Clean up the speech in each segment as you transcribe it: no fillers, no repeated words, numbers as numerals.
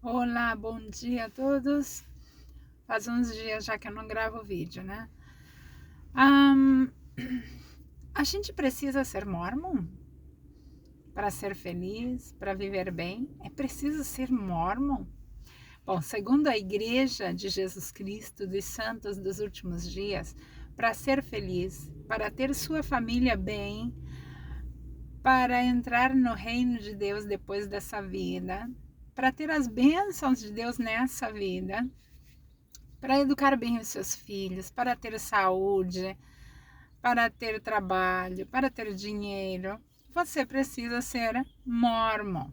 Olá, bom dia a todos. Faz uns dias já que eu não gravo vídeo, né? Ahn, a gente precisa ser mormon para ser feliz, para viver bem? É preciso ser mormon? Bom, segundo a Igreja de Jesus Cristo dos Santos dos Últimos Dias, para ser feliz, para ter sua família bem, para entrar no reino de Deus depois dessa vida, para ter as bênçãos de Deus nessa vida, para educar bem os seus filhos, para ter saúde, para ter trabalho, para ter dinheiro, você precisa ser mormon.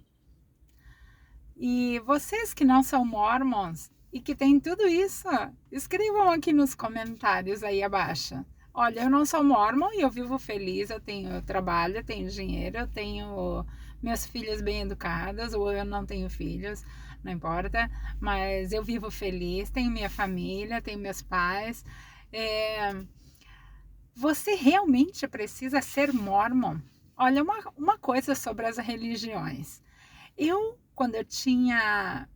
E vocês que não são mormons e que têm tudo isso, escrevam aqui nos comentários aí abaixo. Olha, eu não sou mormon e eu vivo feliz, eu tenho trabalho, eu tenho dinheiro, eu tenho meus filhos bem educados, ou eu não tenho filhos, não importa, mas eu vivo feliz, tenho minha família, tenho meus pais. Você realmente precisa ser mormon? Olha, uma coisa sobre as religiões. Quando eu tinha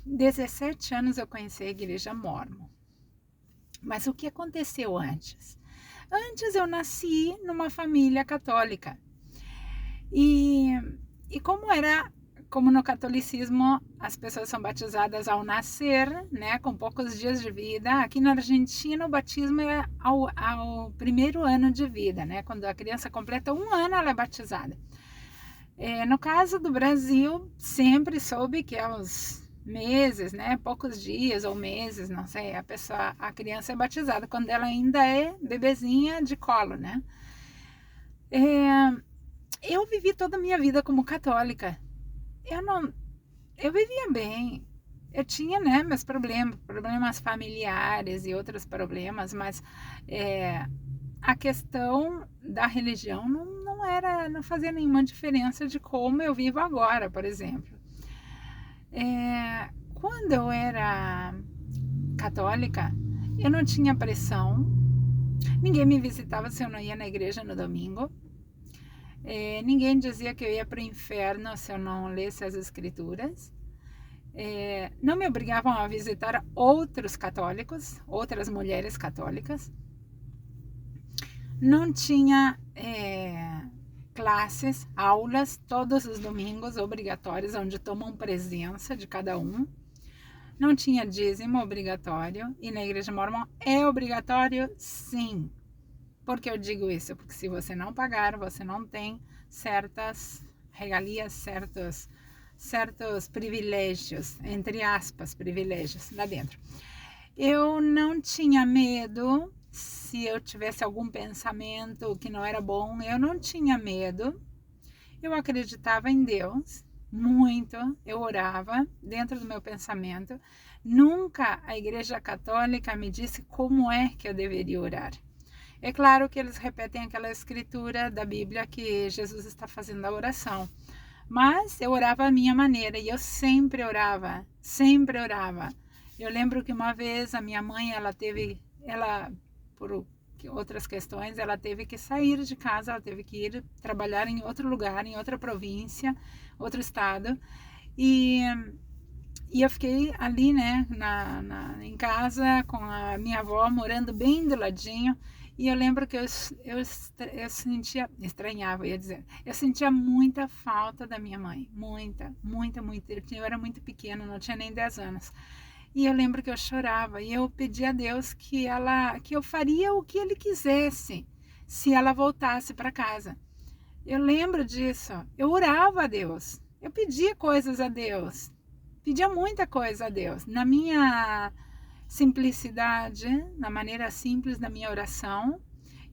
17 anos, eu conheci a igreja mormon. Mas o que aconteceu antes? Antes eu nasci numa família católica. E, e como no catolicismo as pessoas são batizadas ao nascer, né, com poucos dias de vida. Aqui na Argentina o batismo é ao primeiro ano de vida, né, quando a criança completa 1 ano ela é batizada. No caso do Brasil, sempre soube que aos meses, né, poucos dias ou meses, não sei, a criança é batizada quando ela ainda é bebezinha de colo, né? É, eu vivi toda a minha vida como católica. Eu não, eu vivia bem. Eu tinha, né, meus problemas familiares e outros problemas, mas a questão da religião não fazia nenhuma diferença de como eu vivo agora, por exemplo. Quando eu era católica, eu não tinha pressão, ninguém me visitava se eu não ia na igreja no domingo. Ninguém dizia que eu ia para o inferno se eu não lesse as escrituras. Não me obrigavam a visitar outros católicos, outras mulheres católicas. Não tinha classes, aulas, todos os domingos obrigatórios, onde tomam presença de cada um. Não tinha dízimo obrigatório, e na igreja mormon é obrigatório sim. Por que eu digo isso? Porque se você não pagar, você não tem certas regalias, certos privilégios, entre aspas, privilégios lá dentro. Eu não tinha medo. Se eu tivesse algum pensamento que não era bom, eu não tinha medo. Eu acreditava em Deus muito, eu orava dentro do meu pensamento. Nunca a Igreja Católica me disse como é que eu deveria orar. É claro que eles repetem aquela escritura da Bíblia que Jesus está fazendo a oração, mas eu orava à minha maneira e eu sempre orava, sempre orava. Eu lembro que uma vez a minha mãe, ela por outras questões, ela teve que sair de casa, ela teve que ir trabalhar em outro lugar, em outra província, outro estado, e, e eu fiquei ali, né, em casa com a minha avó, morando bem do ladinho. E eu lembro que eu sentia, estranhava, ia dizer, eu sentia muita falta da minha mãe, muita, muita, muita. Eu era muito pequena, não tinha nem 10 anos. E eu lembro que eu chorava e eu pedi a Deus que eu faria o que Ele quisesse se ela voltasse para casa. Eu lembro disso. Eu orava a Deus. Eu pedia coisas a Deus. Pedia muita coisa a Deus. Na minha simplicidade, na maneira simples da minha oração,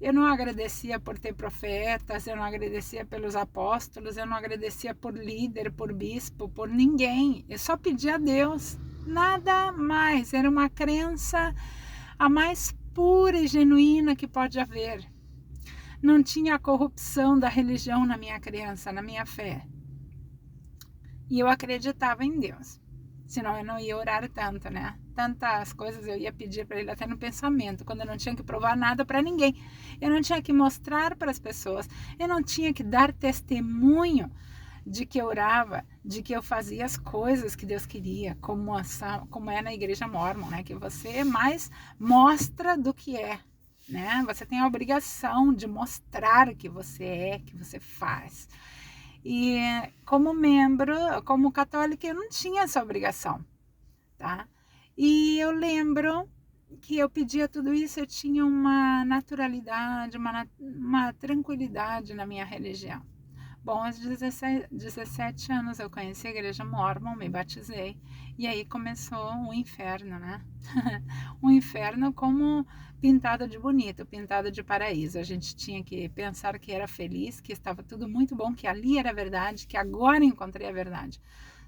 eu não agradecia por ter profetas, eu não agradecia pelos apóstolos, eu não agradecia por líder, por bispo, por ninguém. Eu só pedia a Deus, nada mais. Era uma crença a mais pura e genuína que pode haver. Não tinha a corrupção da religião na minha crença, na minha fé. E eu acreditava em Deus. Senão eu não ia orar tanto, né? Tantas coisas eu ia pedir para Ele até no pensamento, quando eu não tinha que provar nada para ninguém. Eu não tinha que mostrar para as pessoas. Eu não tinha que dar testemunho de que eu orava, de que eu fazia as coisas que Deus queria, como é na igreja mórmon, né? Que você mais mostra do que é, né? Você tem a obrigação de mostrar que você é, que você faz. E como membro, como católica, eu não tinha essa obrigação, tá? E eu lembro que eu pedia tudo isso, eu tinha uma naturalidade, uma tranquilidade na minha religião. Bom, aos 17 anos eu conheci a igreja mórmon, me batizei, e aí começou um inferno, né? Um inferno como pintado de bonito, pintado de paraíso. A gente tinha que pensar que era feliz, que estava tudo muito bom, que ali era a verdade, que agora encontrei a verdade.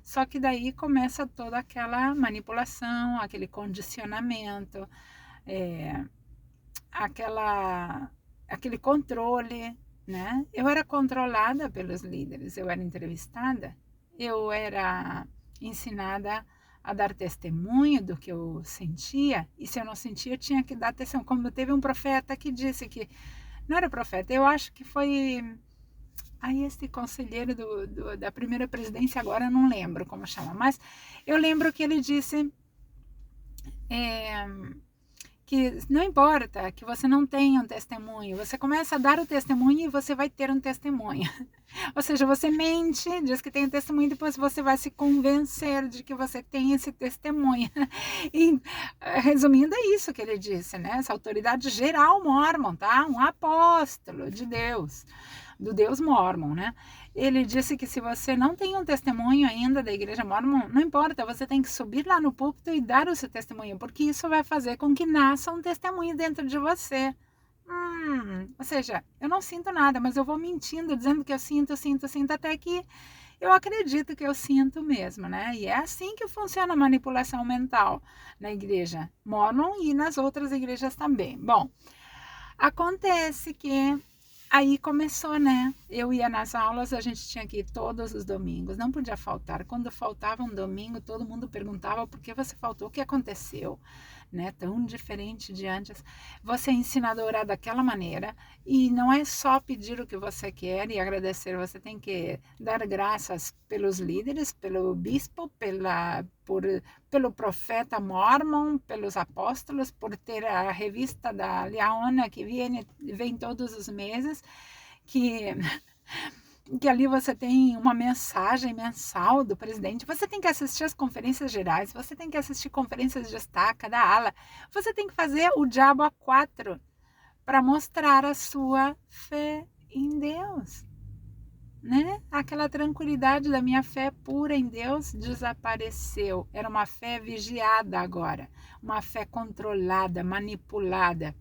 Só que daí começa toda aquela manipulação, aquele condicionamento, é, aquele controle, né? Eu era controlada pelos líderes, eu era entrevistada, eu era ensinada a dar testemunho do que eu sentia, e se eu não sentia, eu tinha que dar testemunho. Como teve um profeta que disse que, não era profeta, eu acho que foi este conselheiro da primeira presidência, agora eu não lembro como chama, mas eu lembro que ele disse que não importa que você não tenha um testemunho, você começa a dar o testemunho e você vai ter um testemunho. Ou seja, você mente, diz que tem um testemunho, depois você vai se convencer de que você tem esse testemunho. E, resumindo, é isso que ele disse, né? Essa autoridade geral mórmon, tá? Um apóstolo de Deus, do Deus mórmon, né? Ele disse que se você não tem um testemunho ainda da igreja mórmon, não importa, você tem que subir lá no púlpito e dar o seu testemunho, porque isso vai fazer com que nasça um testemunho dentro de você. Ou seja, eu não sinto nada, mas eu vou mentindo, dizendo que eu sinto, até que eu acredito que eu sinto mesmo, né? E é assim que funciona a manipulação mental na igreja mórmon e nas outras igrejas também. Bom, acontece que aí começou, né? Eu ia nas aulas, a gente tinha que ir todos os domingos, não podia faltar. Quando faltava um domingo, todo mundo perguntava por que você faltou, o que aconteceu, né? Tão diferente de antes. Você é ensinado a orar daquela maneira e não é só pedir o que você quer e agradecer, você tem que dar graças pelos líderes, pelo bispo, pelo profeta Mormon, pelos apóstolos, por ter a revista da Leona que vem todos os meses, que ali você tem uma mensagem mensal do presidente, você tem que assistir as conferências gerais, você tem que assistir conferências de estaca, da ala, você tem que fazer o diabo a 4 para mostrar a sua fé em Deus, né? Aquela tranquilidade da minha fé pura em Deus desapareceu. Era uma fé vigiada agora, uma fé controlada, manipulada,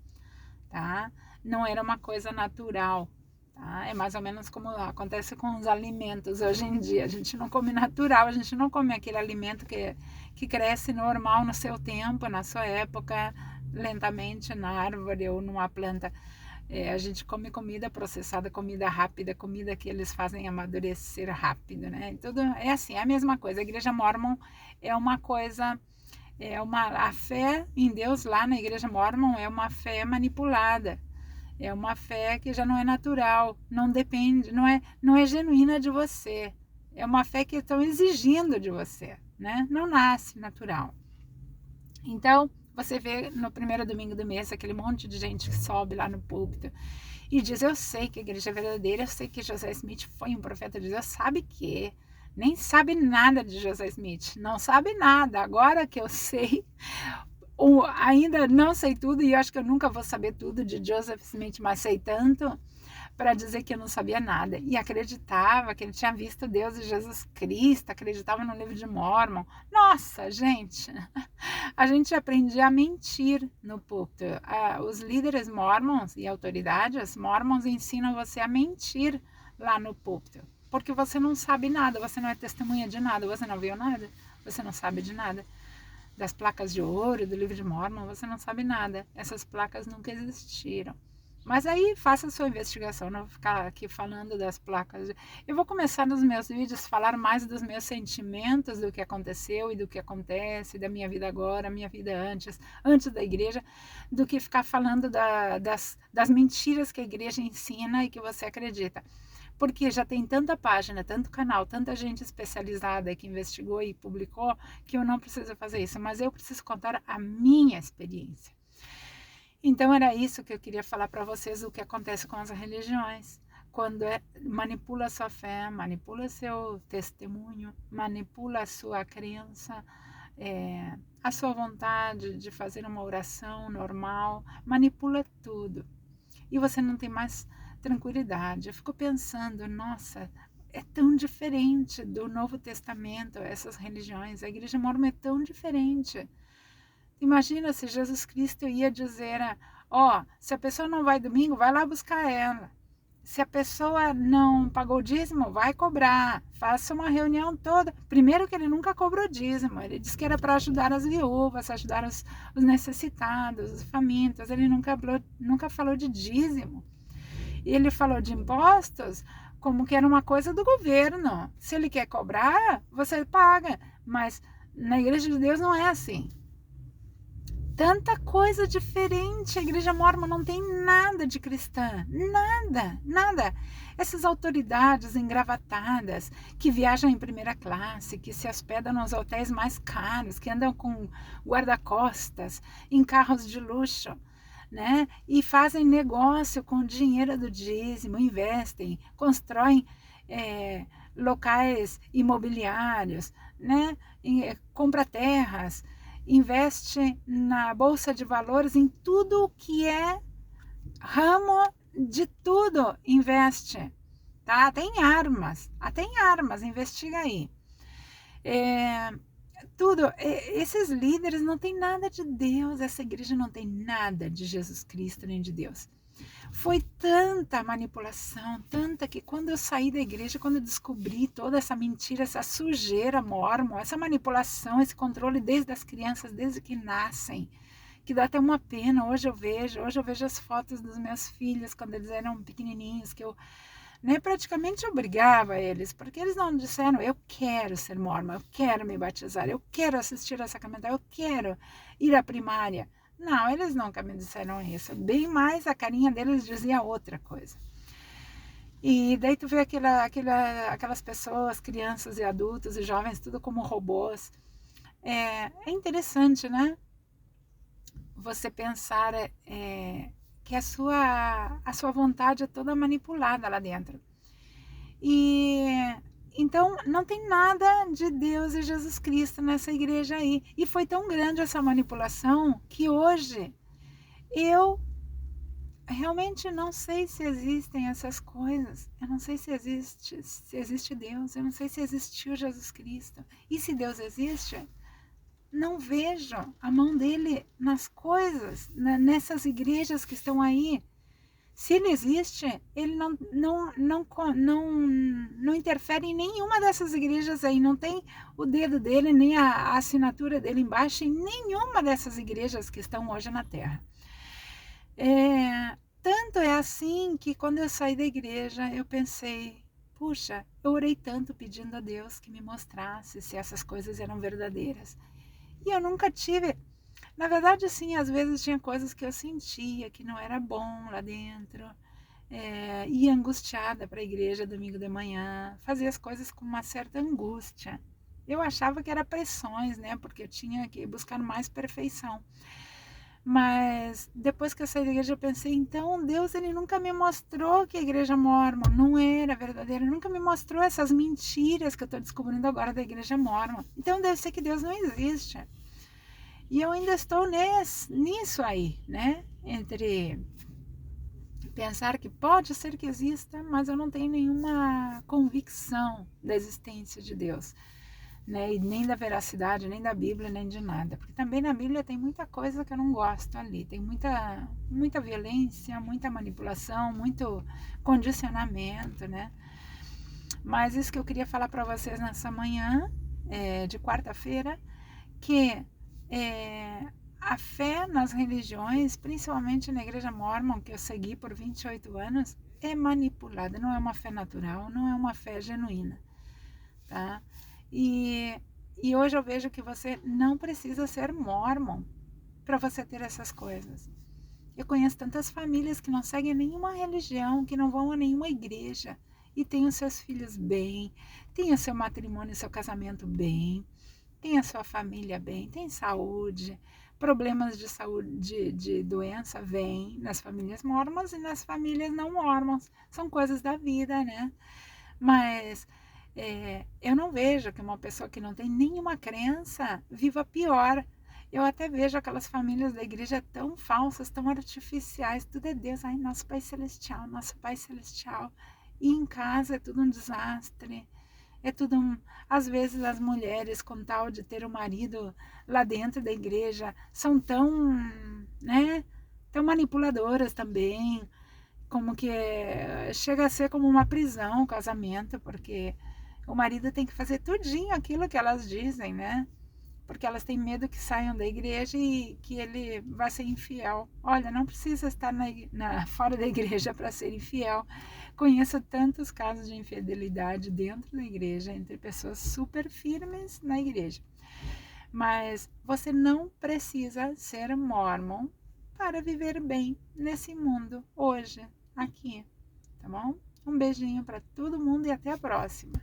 tá? Não era uma coisa natural, tá? É mais ou menos como acontece com os alimentos hoje em dia. A gente não come natural, a gente não come aquele alimento que cresce normal no seu tempo, na sua época, lentamente na árvore ou numa planta. A gente come comida processada, comida rápida, comida que eles fazem amadurecer rápido, né? Tudo é assim, é a mesma coisa. A igreja mórmon é uma coisa, a fé em Deus lá na igreja mórmon é uma fé manipulada. É uma fé que já não é natural, não depende, não é genuína de você. É uma fé que estão exigindo de você, né? Não nasce natural. Então, você vê no primeiro domingo do mês aquele monte de gente que sobe lá no púlpito e diz: eu sei que a igreja é verdadeira, eu sei que José Smith foi um profeta de Deus. Sabe que nem sabe nada de José Smith, não sabe nada. Agora que eu sei, ainda não sei tudo, e eu acho que eu nunca vou saber tudo de Joseph Smith, mas sei tanto para dizer que eu não sabia nada. E acreditava que ele tinha visto Deus e Jesus Cristo, acreditava no livro de Mormon. Nossa, gente, a gente aprendia a mentir no púlpito. Os líderes mormons e autoridades mormons ensinam você a mentir lá no púlpito, porque você não sabe nada, você não é testemunha de nada, você não viu nada, você não sabe de nada. Das placas de ouro, do livro de Mormon, você não sabe nada. Essas placas nunca existiram. Mas aí faça a sua investigação, não vou ficar aqui falando das placas. Eu vou começar nos meus vídeos a falar mais dos meus sentimentos, do que aconteceu e do que acontece, da minha vida agora, minha vida antes da igreja, do que ficar falando das mentiras que a igreja ensina e que você acredita. porque já tem tanta página, tanto canal, tanta gente especializada que investigou e publicou, que eu não preciso fazer isso, mas eu preciso contar a minha experiência. Então era isso que eu queria falar para vocês, o que acontece com as religiões. Quando manipula a sua fé, manipula seu testemunho, manipula a sua crença, a sua vontade de fazer uma oração normal, manipula tudo. E você não tem mais tranquilidade. Eu fico pensando, nossa, é tão diferente do Novo Testamento, essas religiões. A Igreja Mormon é tão diferente. Imagina se Jesus Cristo ia dizer, se a pessoa não vai domingo, vai lá buscar ela. Se a pessoa não pagou o dízimo, vai cobrar. Faça uma reunião toda. Primeiro que ele nunca cobrou dízimo. Ele disse que era para ajudar as viúvas, ajudar os necessitados, os famintos. Ele nunca falou de dízimo. E ele falou de impostos como que era uma coisa do governo. Se ele quer cobrar, você paga. Mas na Igreja de Deus não é assim. Tanta coisa diferente. A Igreja Mormon não tem nada de cristã. Nada, nada. Essas autoridades engravatadas que viajam em primeira classe, que se hospedam nos hotéis mais caros, que andam com guarda-costas, em carros de luxo, né? E fazem negócio com o dinheiro do dízimo, investem, constroem locais imobiliários, né? Compra terras, investe na bolsa de valores, em tudo que é ramo de tudo investe, tá? Até em armas, investiga aí. Tudo, esses líderes não tem nada de Deus, essa igreja não tem nada de Jesus Cristo nem de Deus. Foi tanta manipulação, tanta que quando eu saí da igreja, quando eu descobri toda essa mentira, essa sujeira mormon, essa manipulação, esse controle desde as crianças, desde que nascem, que dá até uma pena. Hoje eu vejo as fotos dos meus filhos quando eles eram pequenininhos, que eu praticamente obrigava eles, porque eles não disseram, eu quero ser mormon, eu quero me batizar, eu quero assistir a sacramental, eu quero ir à primária. Não, eles nunca me disseram isso. Bem mais a carinha deles dizia outra coisa. E daí tu vê aquelas pessoas, crianças e adultos e jovens, tudo como robôs. É interessante, né? Você pensar que a sua vontade é toda manipulada lá dentro. E então não tem nada de Deus e Jesus Cristo nessa igreja aí. E foi tão grande essa manipulação que hoje eu realmente não sei se existem essas coisas. Eu não sei se existe Deus. Eu não sei se existiu Jesus Cristo. E se Deus existe, não vejo a mão dele nas coisas, nessas igrejas que estão aí. Se ele existe, ele não interfere em nenhuma dessas igrejas aí, não tem o dedo dele, nem a assinatura dele embaixo, em nenhuma dessas igrejas que estão hoje na Terra. Tanto é assim que quando eu saí da igreja, eu pensei, puxa, eu orei tanto pedindo a Deus que me mostrasse se essas coisas eram verdadeiras. E eu nunca tive... Na verdade, sim, às vezes tinha coisas que eu sentia que não era bom lá dentro. Ia angustiada para a igreja domingo de manhã, fazia as coisas com uma certa angústia. Eu achava que era pressões, né? Porque eu tinha que buscar mais perfeição. Mas depois que eu saí da igreja, eu pensei, então Deus ele nunca me mostrou que a igreja mormon não era verdadeira, nunca me mostrou essas mentiras que eu estou descobrindo agora da igreja mormon. Então deve ser que Deus não existe. E eu ainda estou nisso aí, né? Entre pensar que pode ser que exista, mas eu não tenho nenhuma convicção da existência de Deus, né? E nem da veracidade, nem da Bíblia, nem de nada. Porque também na Bíblia tem muita coisa que eu não gosto ali. Tem muita violência, muita manipulação, muito condicionamento, né? Mas isso que eu queria falar para vocês nessa manhã de quarta-feira, que a fé nas religiões, principalmente na igreja mormon, que eu segui por 28 anos, é manipulada, não é uma fé natural, não é uma fé genuína, tá? E hoje eu vejo que você não precisa ser mormon para você ter essas coisas. Eu conheço tantas famílias que não seguem nenhuma religião, que não vão a nenhuma igreja, e tenha os seus filhos bem, tenha seu matrimônio, seu casamento bem, tenha sua família bem, tem saúde. Problemas de saúde, de doença vêm nas famílias mórmons e nas famílias não mórmons. São coisas da vida, né? Mas eu não vejo que uma pessoa que não tem nenhuma crença viva pior. Eu até vejo aquelas famílias da igreja tão falsas, tão artificiais. Tudo é Deus, ai, nosso Pai Celestial, nosso Pai Celestial. E em casa é tudo um desastre. É tudo um. Às vezes as mulheres, com tal de ter o marido lá dentro da igreja, são tão, né? Tão manipuladoras também. Como que chega a ser como uma prisão o casamento, porque o marido tem que fazer tudinho aquilo que elas dizem, né? Porque elas têm medo que saiam da igreja e que ele vá ser infiel. Olha, não precisa estar fora da igreja para ser infiel. Conheço tantos casos de infidelidade dentro da igreja, entre pessoas super firmes na igreja. Mas você não precisa ser mórmon para viver bem nesse mundo hoje, aqui, tá bom? Um beijinho para todo mundo e até a próxima.